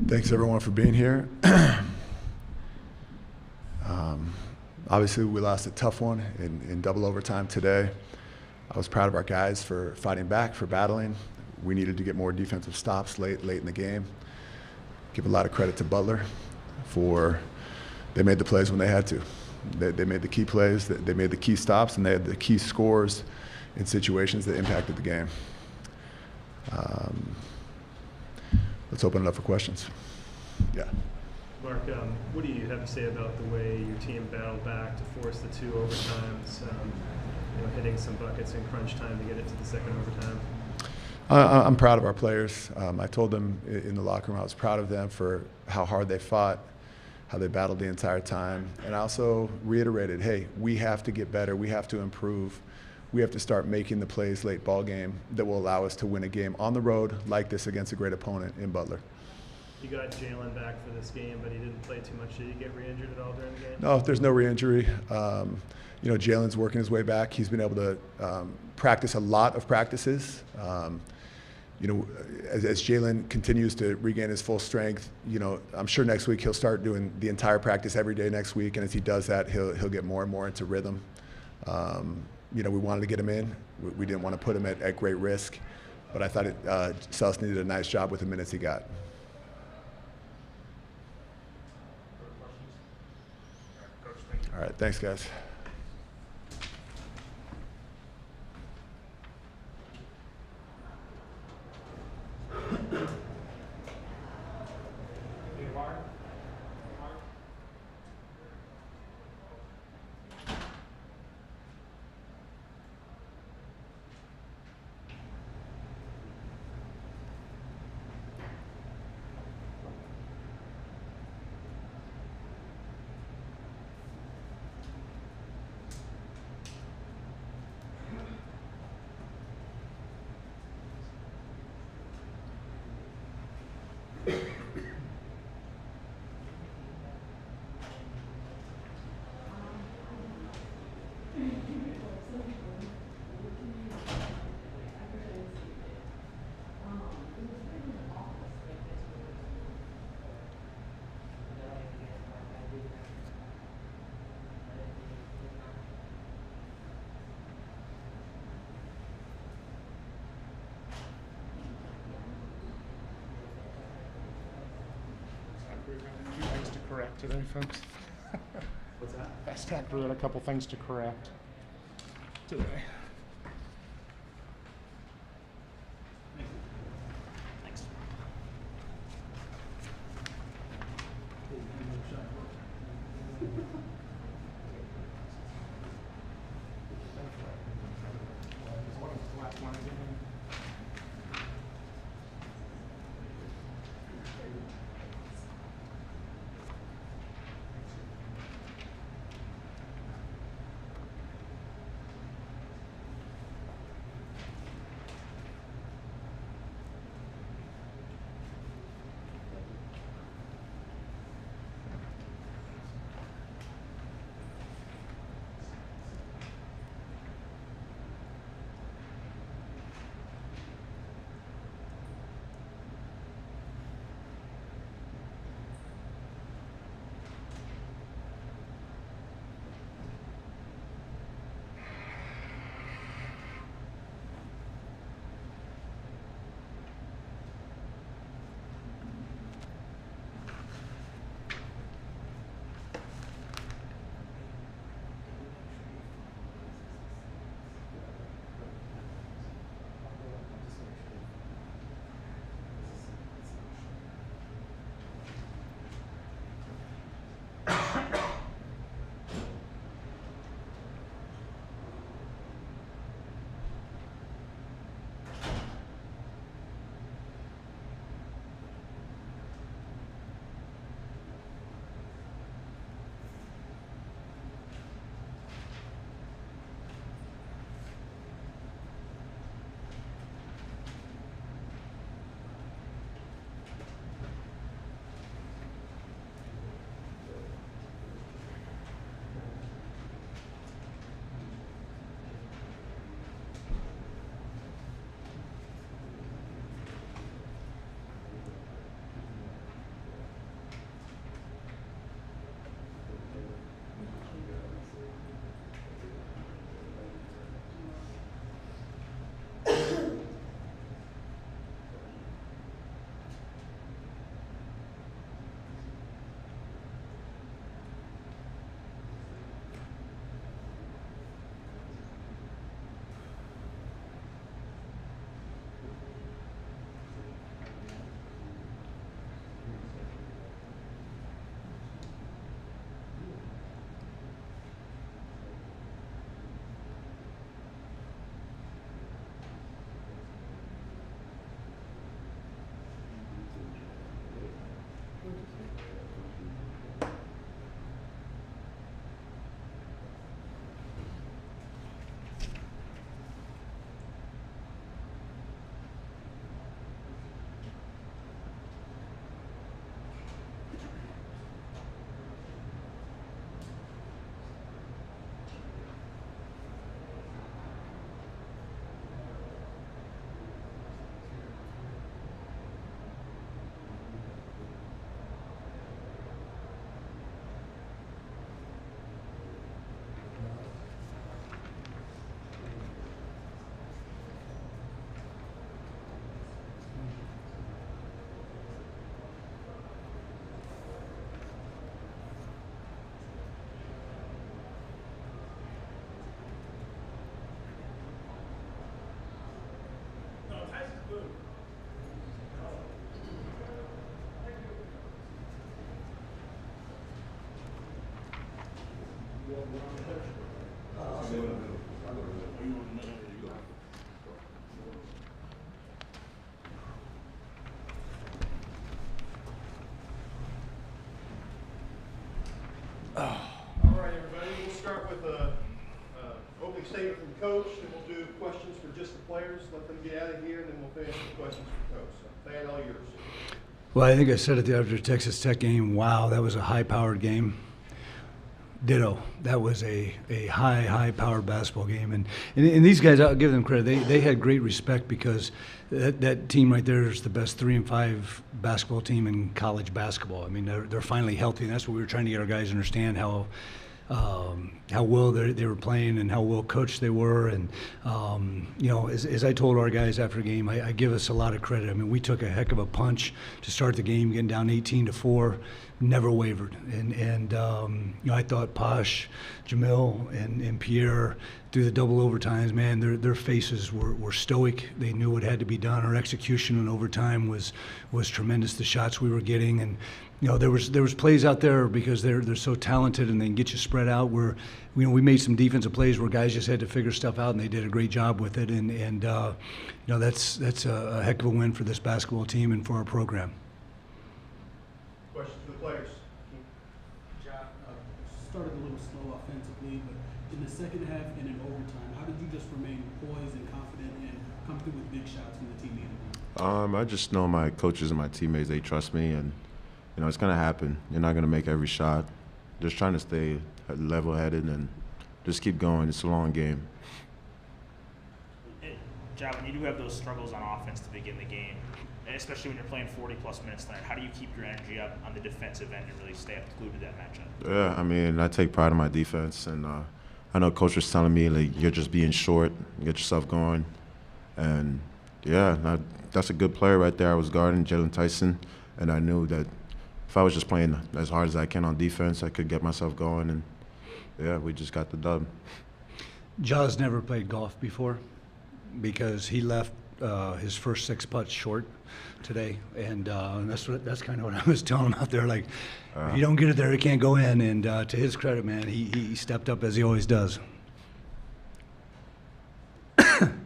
Thanks everyone for being here. Obviously we lost a tough one in double overtime today. I was proud of our guys for fighting back, for battling. We needed to get more defensive stops late in the game. Give a lot of credit to Butler for they made the plays when they had to. They made the key plays, they made the key stops, and they had the key scores in situations that impacted the game. Let's open it up for questions. Yeah. Mark, what do you have to say about the way your team battled back to force the 2 overtimes, hitting some buckets in crunch time to get it to the second overtime? I'm proud of our players. I told them in the locker room I was proud of them for how hard they fought, how they battled the entire time. And I also reiterated, hey, we have to get better. We have to improve. We have to start making the plays late ball game that will allow us to win a game on the road like this against a great opponent in Butler. You got Jalen back for this game, but he didn't play too much. Did he get re-injured at all during the game? No, there's no re-injury. Jalen's working his way back. He's been able to practice a lot of practices. As Jalen continues to regain his full strength, I'm sure next week he'll start doing the entire practice every day next week, and as he does that, he'll get more and more into rhythm. We wanted to get him in. We didn't want to put him at great risk, but I thought Celis did a nice job with the minutes he got. All right, thanks, guys. Things to correct today, folks. What's that? Fast Tack had a couple things to correct today. Thanks. What was the last one again? All right, everybody, we'll start with a opening statement from the coach, then we'll do questions for just the players, let them get out of here, and then we'll finish with questions for the coach. So, Thad, all yours. Well, I think I said it after the Texas Tech game, wow, that was a high-powered game. Ditto. That was a high-powered basketball game. And these guys, I'll give them credit, they had great respect because that team right there is the best 3 and 5 basketball team in college basketball. I mean, they're finally healthy, and that's what we were trying to get our guys to understand, how well they were playing and how well coached they were. And, as I told our guys after the game, I give us a lot of credit. I mean, we took a heck of a punch to start the game, getting down 18-4, never wavered. And I thought Posh, Jamil, and Pierre, through the double overtimes, man, their faces were stoic. They knew what had to be done. Our execution in overtime was tremendous, the shots we were getting. And there was plays out there because they're so talented and they can get you spread out where we made some defensive plays where guys just had to figure stuff out, and they did a great job with it. And that's a heck of a win for this basketball team and for our program. Questions for the players? John, started a little slow offensively, but in the second half and in overtime, how did you just remain poised and confident and come through with big shots when the team needed them? I just know my coaches and my teammates, they trust me, and it's going to happen. You're not going to make every shot. Just trying to stay level-headed and just keep going. It's a long game. John, when you do have those struggles on offense to begin the game, and especially when you're playing 40-plus minutes tonight, how do you keep your energy up on the defensive end and really stay up glued to that matchup? Yeah, I mean, I take pride in my defense, and I know Coach was telling me, like, you're just being short, get yourself going. And, yeah, that's a good player right there. I was guarding Jalen Tyson, and I knew that if I was just playing as hard as I can on defense, I could get myself going. And, yeah, we just got the dub. Jaws never played golf before because he left his first 6 putts short today, and that's kind of what I was telling him out there. Like, if you don't get it there, it can't go in. And to his credit, man, he stepped up as he always does.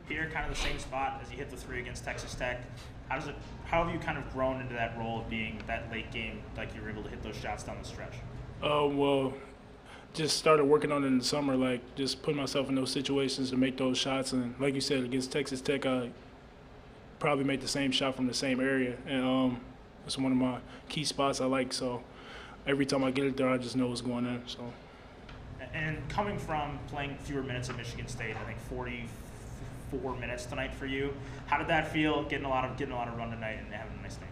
Here, kind of the same spot as you hit the 3 against Texas Tech. How have you kind of grown into that role of being that late game, like you were able to hit those shots down the stretch? Well, just started working on it in the summer, like just putting myself in those situations to make those shots. And like you said, against Texas Tech, I probably made the same shot from the same area. And it's one of my key spots I like. So every time I get it there, I just know what's going on. So. And coming from playing fewer minutes at Michigan State, I think 44 minutes tonight for you. How did that feel, getting a lot of run tonight and having a nice night?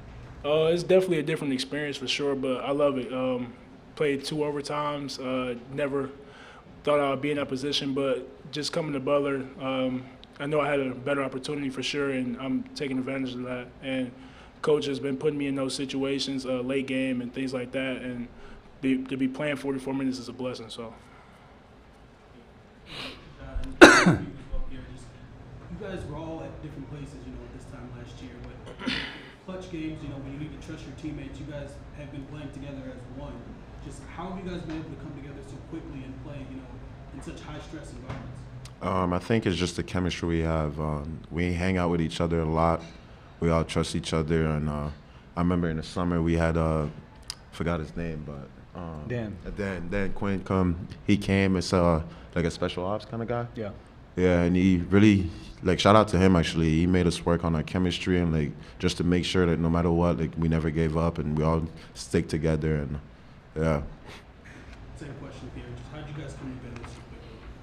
It's definitely a different experience for sure, but I love it. Played 2 overtimes. Never thought I would be in that position, but just coming to Butler, I know I had a better opportunity for sure, and I'm taking advantage of that. And Coach has been putting me in those situations, late game and things like that, and to be playing 44 minutes is a blessing. So. You guys were all at different places, at this time last year, but clutch games, when you need to trust your teammates, you guys have been playing together as one. Just how have you guys been able to come together so quickly and play, in such high-stress environments? I think it's just the chemistry we have. We hang out with each other a lot. We all trust each other, and I remember in the summer we had forgot his name, but Dan Quinn come. He came as like a special ops kind of guy. Yeah. Yeah, and he really, shout out to him, actually. He made us work on our chemistry and, just to make sure that no matter what, we never gave up and we all stick together. And, yeah. Same question here. Just how did you guys come together so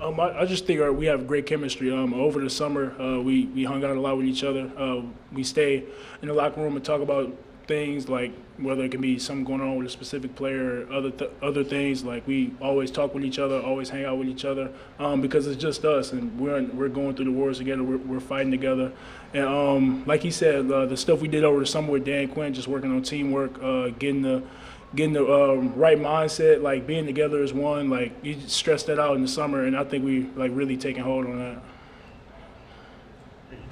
quickly? I just think we have great chemistry. Over the summer, we hung out a lot with each other. We stay in the locker room and talk about things like whether it can be something going on with a specific player or other things. We always talk with each other, always hang out with each other because it's just us, and we're going through the wars together. We're fighting together, and like he said, the stuff we did over the summer with Dan Quinn, just working on teamwork, getting the right mindset, being together as one. You stressed that out in the summer, and I think we really taking hold on that.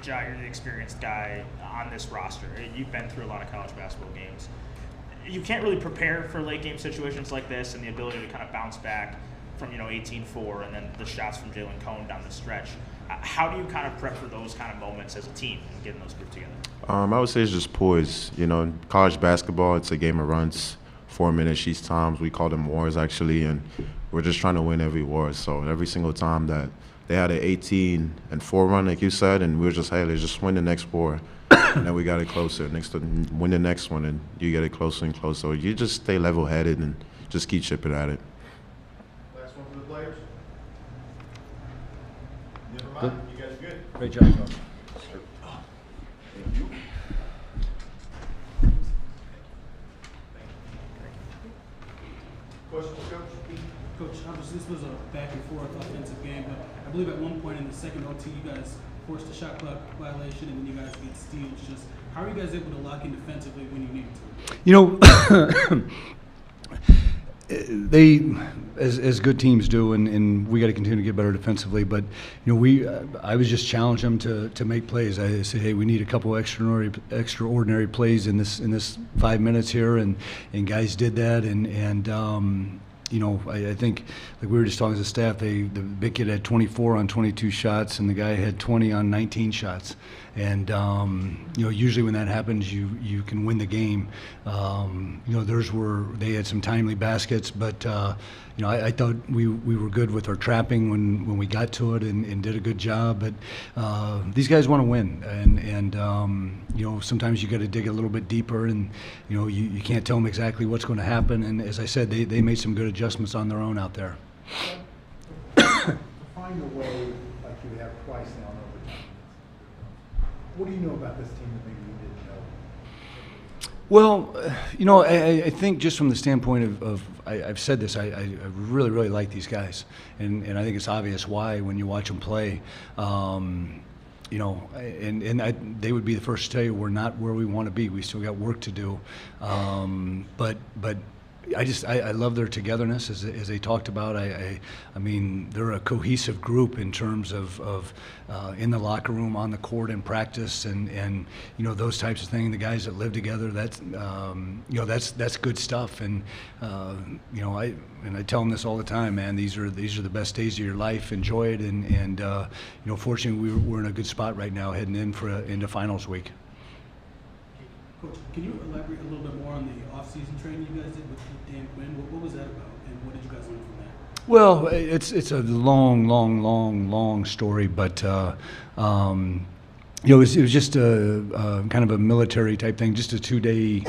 Ja, you're the experienced guy on this roster. You've been through a lot of college basketball games. You can't really prepare for late game situations like this and the ability to kind of bounce back from 18-4 and then the shots from Jalen Cone down the stretch. How do you kind of prep for those kind of moments as a team and getting those groups together? I would say it's just poise. In college basketball, it's a game of runs, 4 minutes each time. We call them wars, actually, and we're just trying to win every war. So every single time that they had an 18-4 run, like you said, and we were just, hey, let's just win the next war. And then we got it closer. Win the next one, and you get it closer and closer. So you just stay level-headed and just keep chipping at it. Last one for the players. Never mind. You guys are good. Great job, Coach. Thank you. Questions, Coach? Coach, obviously this was a back and forth offensive game, but I believe at one point in the second OT, you guys forced a shot clock violation, and then you guys get steals. Just how are you guys able to lock in defensively when you need to? They, as good teams do, and we got to continue to get better defensively. But I was just challenging them to make plays. I say, hey, we need a couple extraordinary plays in this 5 minutes here, and guys did that, and I think, like we were just talking as a staff, the big kid had 24 on 22 shots, and the guy had 20 on 19 shots. And usually when that happens, you can win the game. They had some timely baskets, but I thought we were good with our trapping when we got to it and did a good job. But these guys want to win, and sometimes you got to dig a little bit deeper, and you can't tell them exactly what's going to happen. And as I said, they made some good adjustments on their own out there. To find a way like you have twice now in overtime, what do you know about this team that maybe you didn't know? Well, I think just from the standpoint of I've said this, I really, really like these guys, and I think it's obvious why when you watch them play. They would be the first to tell you we're not where we want to be. We still got work to do, but I love their togetherness as they talked about. I mean, they're a cohesive group in terms of in the locker room, on the court, in practice, and those types of things. The guys that live together, that's good stuff. And I tell them this all the time, man. These are the best days of your life. Enjoy it, and fortunately we're in a good spot right now, heading into finals week. Coach, can you elaborate a little bit more on the off-season training you guys did with Dan Quinn? What was that about, and what did you guys learn from that? Well, it's a long story, but it was just a kind of a military type thing, just a 2-day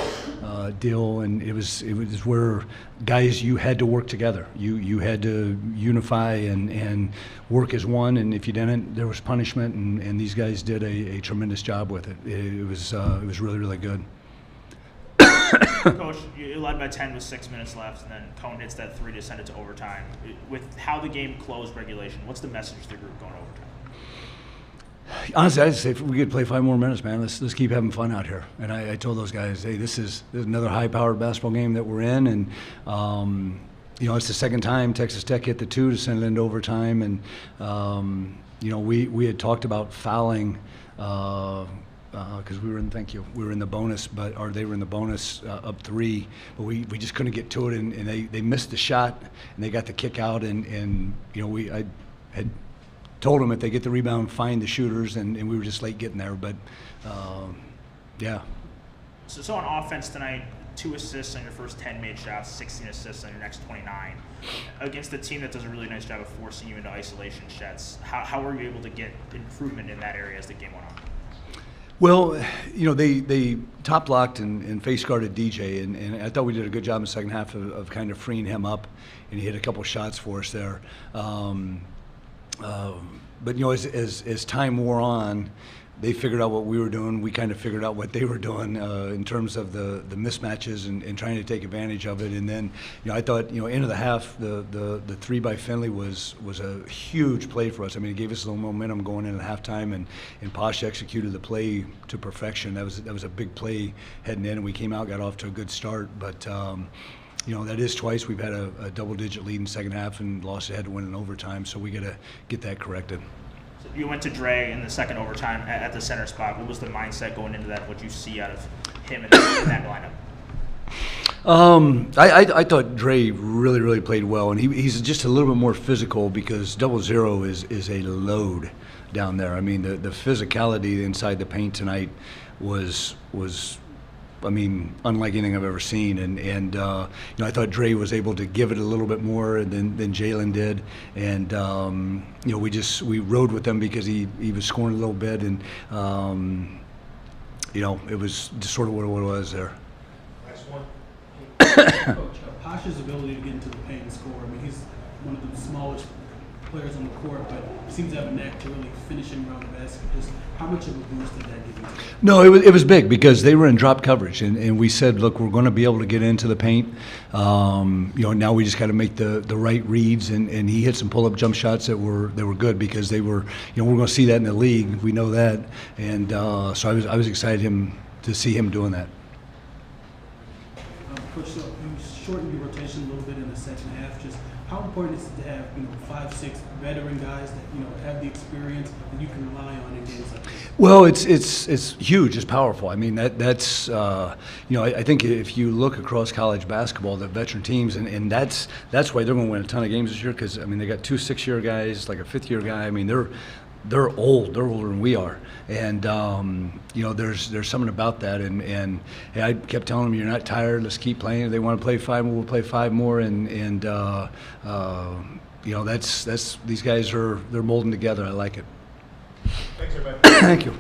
deal, and it was where guys, you had to work together. You had to unify and work as one, and if you didn't, there was punishment, and these guys did a tremendous job with it. It was really, really good. Coach, you led by 10 with 6 minutes left, and then Cone hits that 3 to send it to overtime. With how the game closed regulation, what's the message to the group going to overtime? Honestly, I'd say if we could play 5 more minutes, man, let's keep having fun out here. And I told those guys, hey, this is another high-powered basketball game that we're in, and it's the second time Texas Tech hit the 2 to send it into overtime, and we had talked about fouling because we were in the bonus, they were in the bonus up 3, but we just couldn't get to it, and they missed the shot, and they got the kick out, and I had told them if they get the rebound, find the shooters, and we were just late getting there, but yeah. So on offense tonight, 2 assists on your first 10 made shots, 16 assists on your next 29. Against a team that does a really nice job of forcing you into isolation shots, how were you able to get improvement in that area as the game went on? Well, they top locked and face guarded DJ, and I thought we did a good job in the second half of kind of freeing him up, and he hit a couple shots for us there. But as time wore on, they figured out what we were doing. We kind of figured out what they were doing in terms of the mismatches and trying to take advantage of it. And then, I thought, into the half, the 3 by Finley was a huge play for us. I mean, it gave us a little momentum going into halftime, and Posh executed the play to perfection. That was a big play heading in, and we came out, got off to a good start. But that is twice we've had a double-digit lead in the second half and lost, had to win in overtime. So we got to get that corrected. You went to Dre in the second overtime at the center spot. What was the mindset going into that? What you see out of him in that lineup? I thought Dre really played well, and he's just a little bit more physical because 00 is a load down there. I mean, the physicality inside the paint tonight was I mean, unlike anything I've ever seen. And you know, I thought Dre was able to give it a little bit more than Jalen did. And you know, we rode with him because he was scoring a little bit, and you know, it was just sort of what it was there. Last one. Coach, Pasha's ability to get into the paint and score. I mean, he's one of the smallest players on the court, but seems to have a knack to really finishing around the basket. Just how much of a boost did that give you? No, it was big because they were in drop coverage, and we said, look, we're going to be able to get into the paint. You know, now we just got to make the right reads, and he hit some pull-up jump shots that were good because they were, you know, we're going to see that in the league. We know that, and so I was excited to see him doing that. Coach, so you shortened your rotation a little bit in the second half. Just how important is it to have, you know, 5, 6 veteran guys that, you know, have the experience that you can rely on in games like this? Well, it's huge. It's powerful. I mean, that's you know, I think if you look across college basketball, the veteran teams, and that's why they're going to win a ton of games this year, because I mean, they got 2 6-year guys, like a 5th-year guy. I mean, they're old. They're older than we are, and you know, there's something about that. And hey, I kept telling them, you're not tired. Let's keep playing. If they want to play 5 more, we'll play 5 more. And you know, that's these guys they're molding together. I like it. Thanks, everybody. Thank you.